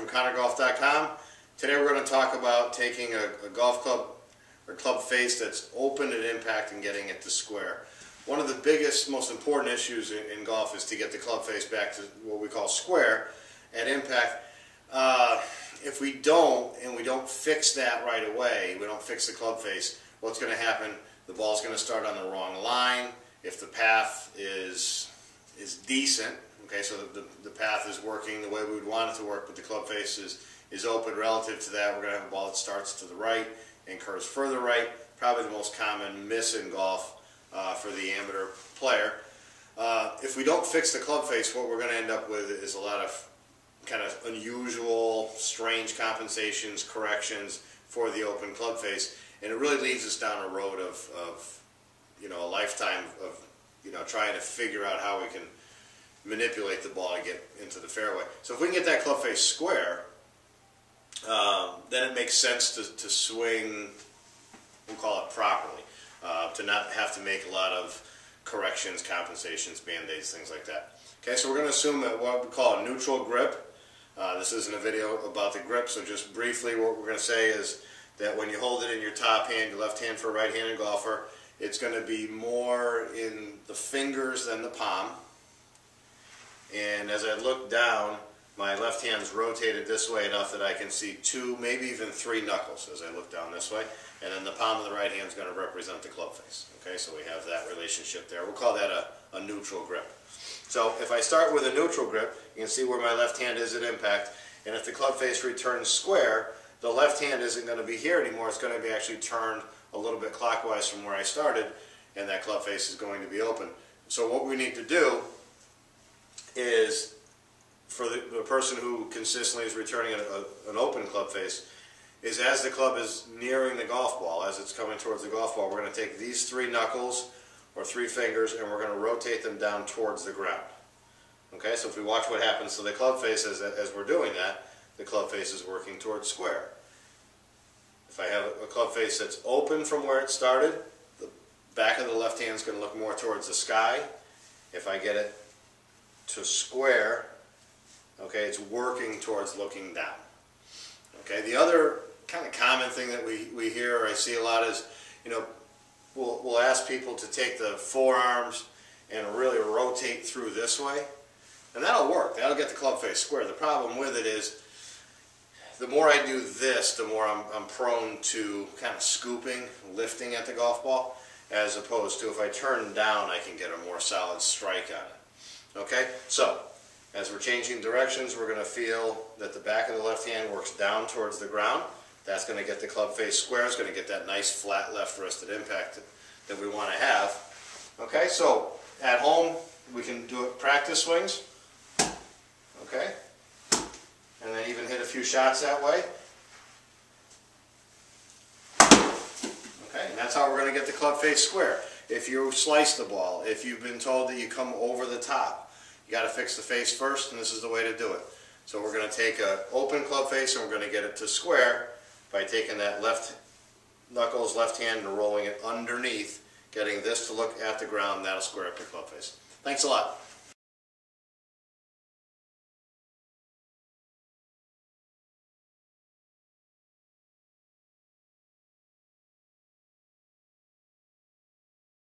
ConnorGolf.com. Today we're going to talk about taking a golf club or club face that's open at impact and getting it to square. One of the biggest, most important issues in golf is to get the club face back to what we call square at impact. If we don't, and we don't fix that right away, we don't fix the club face, what's going to happen? The ball's going to start on the wrong line. If the path is decent, okay, so the path is working the way we would want it to work, but the club face is open relative to that, we're going to have a ball that starts to the right and curves further right. Probably the most common miss in golf for the amateur player. If we don't fix the club face, what we're going to end up with is a lot of kind of unusual, strange compensations, corrections for the open club face, and it really leads us down a road of a lifetime of trying to figure out how we can manipulate the ball to get into the fairway. So if we can get that club face square, then it makes sense to swing, we'll call it properly, to not have to make a lot of corrections, compensations, band-aids, things like that. Okay, so we're going to assume that what we call a neutral grip. This isn't a video about the grip, so just briefly what we're going to say is that when you hold it in your top hand, your left hand for a right-handed golfer, it's going to be more in the fingers than the palm. And as I look down, my left hand's rotated this way enough that I can see 2, maybe even 3 knuckles as I look down this way. And then the palm of the right hand is going to represent the club face. Okay, so we have that relationship there. We'll call that a neutral grip. So if I start with a neutral grip, you can see where my left hand is at impact. And if the club face returns square, the left hand isn't going to be here anymore. It's going to be actually turned a little bit clockwise from where I started, and that club face is going to be open. So what we need to do is, for the person who consistently is returning an open club face, is as the club is nearing the golf ball, as it's coming towards the golf ball, we're going to take these 3 knuckles or 3 fingers and we're going to rotate them down towards the ground. Okay, so if we watch what happens to the club face as we're doing that, the club face is working towards square. If I have a club face that's open from where it started, the back of the left hand is going to look more towards the sky. If I get it to square, okay, it's working towards looking down. Okay, the other kind of common thing that we hear or I see a lot is, we'll ask people to take the forearms and really rotate through this way, and that'll work. That'll get the club face square. The problem with it is, the more I do this, the more I'm prone to kind of scooping, lifting at the golf ball, as opposed to if I turn down, I can get a more solid strike on it. Okay, so as we're changing directions, we're going to feel that the back of the left hand works down towards the ground. That's going to get the club face square. It's going to get that nice flat left wristed impact that we want to have. Okay, so at home we can do it practice swings. Okay, and then even hit a few shots that way. Okay, and that's how we're going to get the club face square. If you slice the ball, if you've been told that you come over the top, you got to fix the face first, and this is the way to do it. So we're going to take an open club face and we're going to get it to square by taking that left knuckles, left hand, and rolling it underneath, getting this to look at the ground. That'll square up your club face. Thanks a lot.